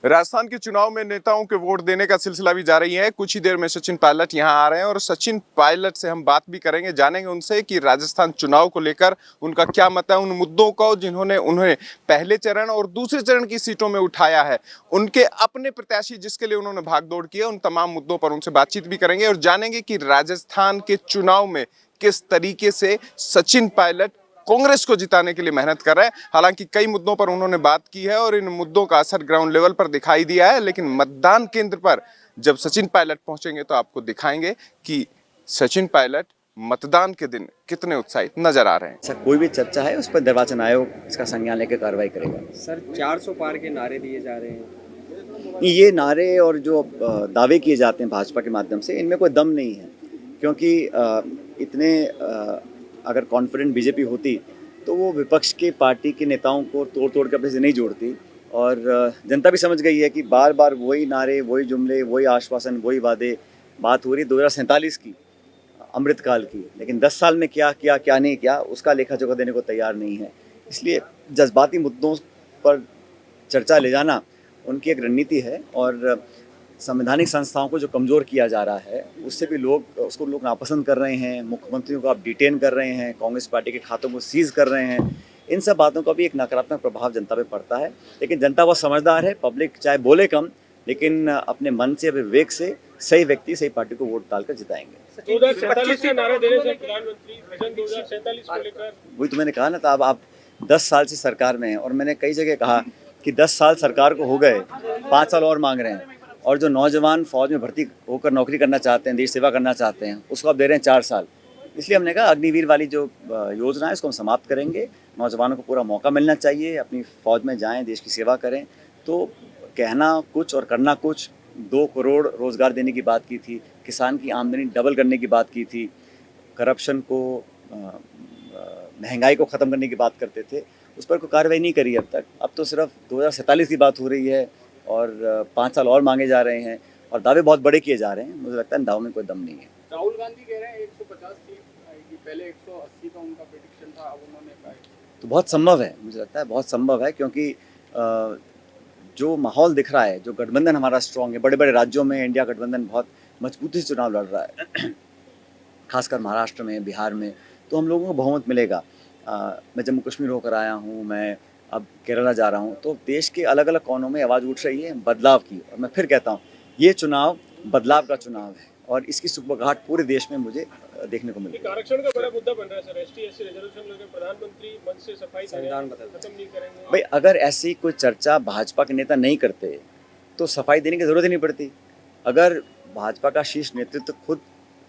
राजस्थान के चुनाव में नेताओं के वोट देने का सिलसिला भी जारी है। कुछ ही देर में सचिन पायलट यहां आ रहे हैं और सचिन पायलट से हम बात भी करेंगे, जानेंगे उनसे कि राजस्थान चुनाव को लेकर उनका क्या मत है, उन मुद्दों को जिन्होंने उन्हें पहले चरण और दूसरे चरण की सीटों में उठाया है, उनके अपने प्रत्याशी जिसके लिए उन्होंने भागदौड़ की है, उन तमाम मुद्दों पर उनसे बातचीत भी करेंगे और जानेंगे कि राजस्थान के चुनाव में किस तरीके से सचिन पायलट कांग्रेस को जिताने के लिए मेहनत कर रहे हैं। हालांकि कई मुद्दों पर उन्होंने बात की है और इन मुद्दों का असर ग्राउंड लेवल पर दिखाई दिया है, लेकिन मतदान केंद्र पर जब सचिन पायलट पहुंचेंगे तो आपको दिखाएंगे कि सचिन पायलट मतदान के दिन कितने उत्साहित नजर आ रहे हैं। सर, कोई भी चर्चा है उस पर निर्वाचन आयोग इसका संज्ञान लेकर कार्रवाई करेगा। सर 400 पार के नारे दिए जा रहे हैं। ये नारे और जो दावे किए जाते हैं भाजपा के माध्यम से, इनमें कोई दम नहीं है, क्योंकि इतने अगर कॉन्फिडेंट बीजेपी होती तो वो विपक्ष के पार्टी के नेताओं को तोड़ तोड़ के अपने से नहीं जोड़ती। और जनता भी समझ गई है कि बार बार वही नारे, वही जुमले, वही आश्वासन, वही वादे। बात हो रही 2047 की, अमृतकाल की, लेकिन 10 साल में क्या किया क्या नहीं किया उसका लेखा जोखा देने को तैयार नहीं है। इसलिए जज्बाती मुद्दों पर चर्चा ले जाना उनकी एक रणनीति है और संवैधानिक संस्थाओं को जो कमज़ोर किया जा रहा है उससे भी उसको लोग नापसंद कर रहे हैं। मुख्यमंत्रियों को आप डिटेन कर रहे हैं, कांग्रेस पार्टी के खातों को सीज कर रहे हैं। इन सब बातों का भी एक नकारात्मक प्रभाव जनता पे पड़ता है, लेकिन जनता बहुत समझदार है। पब्लिक चाहे बोले कम, लेकिन अपने मन से, विवेक से सही व्यक्ति, सही पार्टी को वोट डालकर जिताएंगे। 2047 का नारा देने से प्रधानमंत्री विजन 2047 को लेकर वही तो मैंने कहा ना, तो अब आप 10 साल से सरकार में हैं और मैंने कई जगह कहा कि 10 साल सरकार को हो गए, 5 साल और मांग रहे हैं। और जो नौजवान फौज में भर्ती होकर नौकरी करना चाहते हैं, देश सेवा करना चाहते हैं, उसको आप दे रहे हैं 4 साल। इसलिए हमने कहा अग्निवीर वाली जो योजना है इसको हम समाप्त करेंगे। नौजवानों को पूरा मौका मिलना चाहिए, अपनी फौज में जाएं, देश की सेवा करें। तो कहना कुछ और करना कुछ। 2 करोड़ रोज़गार देने की बात की थी, किसान की आमदनी डबल करने की बात की थी, करप्शन को, महंगाई को ख़त्म करने की बात करते थे। उस पर कोई कार्रवाई नहीं करी अब तक। अब तो सिर्फ 2047 की बात हो रही है और 5 साल और मांगे जा रहे हैं और दावे बहुत बड़े किए जा रहे हैं। मुझे लगता है दावों में कोई दम नहीं है। राहुल गांधी कह रहे हैं 150 सीट आएगी, पहले 180 का उनका प्रेडिक्शन था, अब उन्होंने कहा तो बहुत संभव है, मुझे लगता है बहुत संभव है, क्योंकि जो माहौल दिख रहा है, जो गठबंधन हमारा स्ट्रॉन्ग है, बड़े बड़े राज्यों में इंडिया गठबंधन बहुत मजबूती से चुनाव लड़ रहा है खासकर महाराष्ट्र में, बिहार में, तो हम लोगों को बहुमत मिलेगा। मैं जम्मू कश्मीर होकर आया हूँ, मैं अब केरला जा रहा हूँ, तो देश के अलग अलग कोनों में आवाज़ उठ रही है बदलाव की। और मैं फिर कहता हूँ, ये चुनाव बदलाव का चुनाव है और इसकी सुबगाहट पूरे देश में मुझे देखने को मिली। आरक्षण का बड़ा मुद्दा बन रहा है सर, ST/SC रिजर्वेशन लेकर प्रधानमंत्री मंच से सफाई खत्म नहीं करेंगे। भाई, अगर ऐसी कोई चर्चा भाजपा के नेता नहीं करते तो सफाई देने की ज़रूरत ही नहीं पड़ती। अगर भाजपा का शीर्ष नेतृत्व खुद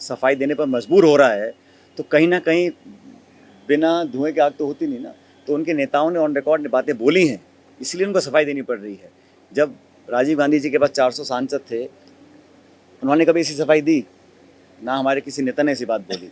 सफाई देने पर मजबूर हो रहा है तो कहीं ना कहीं बिना धुएं की आग तो होती नहीं ना। तो उनके नेताओं ने ऑन रिकॉर्ड बातें बोली हैं, इसलिए उनको सफाई देनी पड़ रही है। जब राजीव गांधी जी के पास 400 सांसद थे, उन्होंने कभी ऐसी सफाई दी ना, हमारे किसी नेता ने ऐसी बात बोली।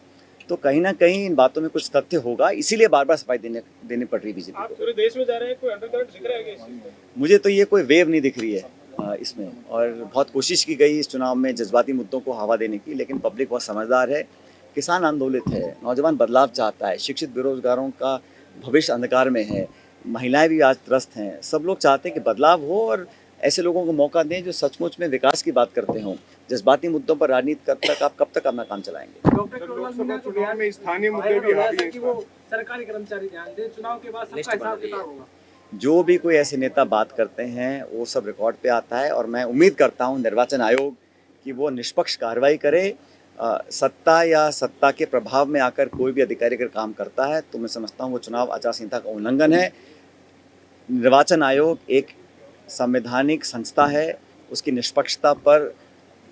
तो कहीं ना कहीं इन बातों में कुछ तथ्य होगा, इसीलिए बार बार सफाई देनी पड़ रही बीजेपी को। पूरे देश में जा रहे हैं, कोई अंडरकरंट दिख रहा है क्या? मुझे तो ये कोई वेव नहीं दिख रही है इसमें। और बहुत कोशिश की गई इस चुनाव में जज्बाती मुद्दों को हवा देने की, लेकिन पब्लिक बहुत समझदार है, किसान आंदोलित है, नौजवान बदलाव चाहता है, शिक्षित बेरोजगारों का भविष्य अंधकार में है, महिलाएं भी आज त्रस्त हैं। सब लोग चाहते हैं कि बदलाव हो और ऐसे लोगों को मौका दें जो सचमुच में विकास की बात करते हों। जज्बाती मुद्दों पर राजनीति कब तक अपना काम चलाएंगे? लोकसभा चुनाव में स्थानीय मुद्दे भी हावी हैं कि वो सरकारी कर्मचारी ध्यान दें, चुनाव के बाद सबका हिसाब किताब होगा। जो भी कोई ऐसे नेता बात करते हैं वो सब रिकॉर्ड पे आता है और मैं उम्मीद करता हूँ निर्वाचन आयोग कि वो निष्पक्ष कार्रवाई करे। सत्ता या सत्ता के प्रभाव में आकर कोई भी अधिकारी अगर काम करता है तो मैं समझता हूँ वो चुनाव आचार संहिता का उल्लंघन है। निर्वाचन आयोग एक संवैधानिक संस्था है, उसकी निष्पक्षता पर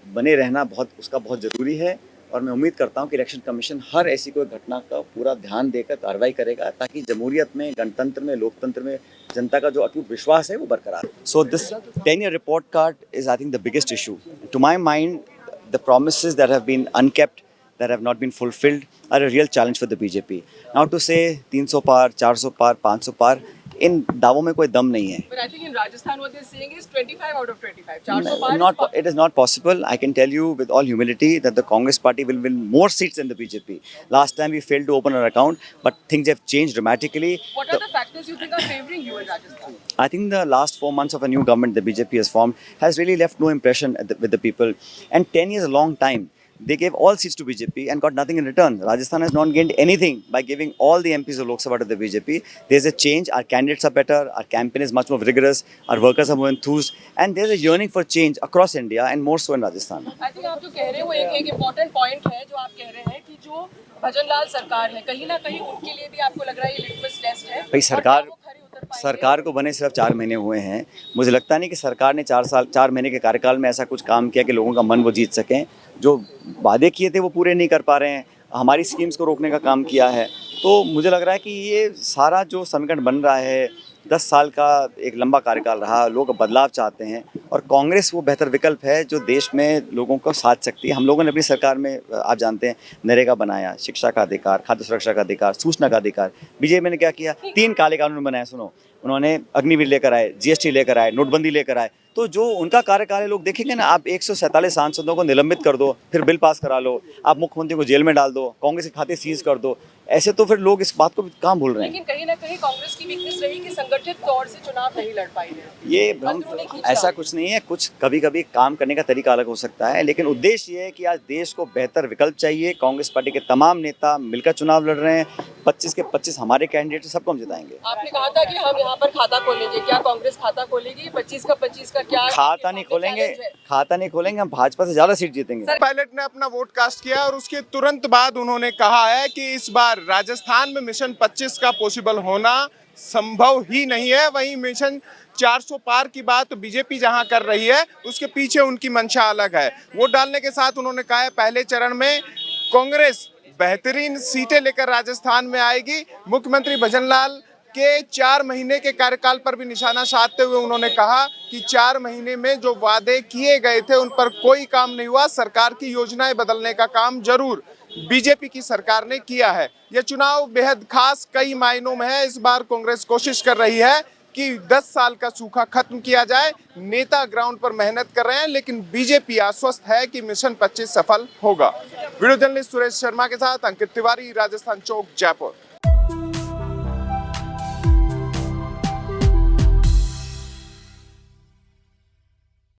बने रहना उसका बहुत ज़रूरी है। और मैं उम्मीद करता हूँ कि इलेक्शन कमीशन हर ऐसी कोई घटना का पूरा ध्यान देकर कार्रवाई करेगा, ताकि जमहूरियत में, गणतंत्र में, लोकतंत्र में जनता का जो अटूट विश्वास है वो बरकरार है। So this 10-year report card is, I think, the biggest issue. To my mind, the promises that have been unkept, that have not been fulfilled, are a real challenge for the BJP. Now to say 300 पार, 400 पार, 500 पार, इन दावों में कोई दम नहीं है। But I think in Rajasthan what they're saying is 25 out of 25. 400 par It is not possible. I can tell you with all humility that the Congress party will win more seats than the BJP. Last time we failed to open our account, but things have changed dramatically. What are the factors you think are favoring you in Rajasthan? I think the last 4 months of a new government the BJP has formed has really left no impression with the people. And 10 years is a long time. They gave all seats to BJP and got nothing in return. Rajasthan has not gained anything by giving all the MPs of Lok Sabha to the BJP. There's a change. Our candidates are better. Our campaign is much more rigorous. Our workers are more enthused. And there's a yearning for change across India and more so in Rajasthan. I think आप जो कह रहे हैं वो एक important point है जो आप कह रहे हैं कि जो भजनलाल सरकार है कहीं ना कहीं उनके लिए भी आपको लग रहा है ये लिटमस टेस्ट है। भाई सरकार को बने सिर्फ 4 महीने हुए हैं। मुझे लगता नहीं कि सरकार ने 4 महीने के कार्यकाल में ऐसा कुछ काम किया कि लोगों का मन वो जीत सकें। जो वादे किए थे वो पूरे नहीं कर पा रहे हैं। हमारी स्कीम्स को रोकने का काम किया है। तो मुझे लग रहा है कि ये सारा जो समीकरण बन रहा है 10 साल का एक लंबा कार्यकाल रहा, लोग बदलाव चाहते हैं और कांग्रेस वो बेहतर विकल्प है जो देश में लोगों को साथ सकती है। हम लोगों ने अपनी सरकार में आप जानते हैं नरेगा बनाया, शिक्षा का अधिकार, खाद्य सुरक्षा का अधिकार, सूचना का अधिकार। बीजेपी ने क्या किया? 3 काले कानून बनाए। सुनो, उन्होंने अग्निवीर लेकर आए, जीएसटी लेकर आए, नोटबंदी लेकर आए। तो जो उनका कार्यकाल है लोग देखेंगे ना। आप 147 सांसदों को निलंबित कर दो, फिर बिल पास करा लो, आप मुख्यमंत्री को जेल में डाल दो, कांग्रेस के खाते सीज कर दो, ऐसे तो फिर लोग इस बात को कहाँ भूल रहे हैं। लेकिन कहीं ना कहीं कांग्रेस की वीकनेस रही कि संगठित तौर से चुनाव नहीं लड़ पाई है। ये भ्रम, ऐसा कुछ नहीं है। कुछ कभी कभी काम करने का तरीका अलग हो सकता है, लेकिन उद्देश्य ये है कि आज देश को बेहतर विकल्प चाहिए। कांग्रेस पार्टी के तमाम नेता मिलकर चुनाव लड़ रहे हैं। 25 के 25 हमारे कैंडिडेट, सबको हम जिताएंगे। आपने कहा था कि हम यहाँ पर खाता खोलेंगे, क्या कांग्रेस खाता खोलेगी? 25 का 25 का क्या खाता नहीं खोलेंगे, हम भाजपा से ज्यादा सीट जीतेंगे। पायलट ने अपना वोट कास्ट किया और उसके तुरंत बाद उन्होंने कहा है कि इस बार राजस्थान में मिशन 25 का पॉसिबल होना संभव ही नहीं है। वहीं मिशन 400 पार की बात बीजेपी जहां कर रही है उसके पीछे उनकी मंशा अलग है। वोट डालने के साथ उन्होंने कहा है पहले चरण में कांग्रेस बेहतरीन सीटें लेकर राजस्थान में आएगी। मुख्यमंत्री भजनलाल के 4 महीने के कार्यकाल पर भी निशाना साधते हुए उन्होंने कहा कि 4 महीने में जो वादे किए गए थे उन पर कोई काम नहीं हुआ। सरकार की योजनाएं बदलने का काम जरूर बीजेपी की सरकार ने किया है। यह चुनाव बेहद खास कई मायनों में है। इस बार कांग्रेस कोशिश कर रही है कि 10 साल का सूखा खत्म किया जाए। नेता ग्राउंड पर मेहनत कर रहे हैं, लेकिन बीजेपी आश्वस्त है कि मिशन 25 सफल होगा। वीडियो जर्नलिस्ट सुरेश शर्मा के साथ अंकित तिवारी, राजस्थान चौक, जयपुर।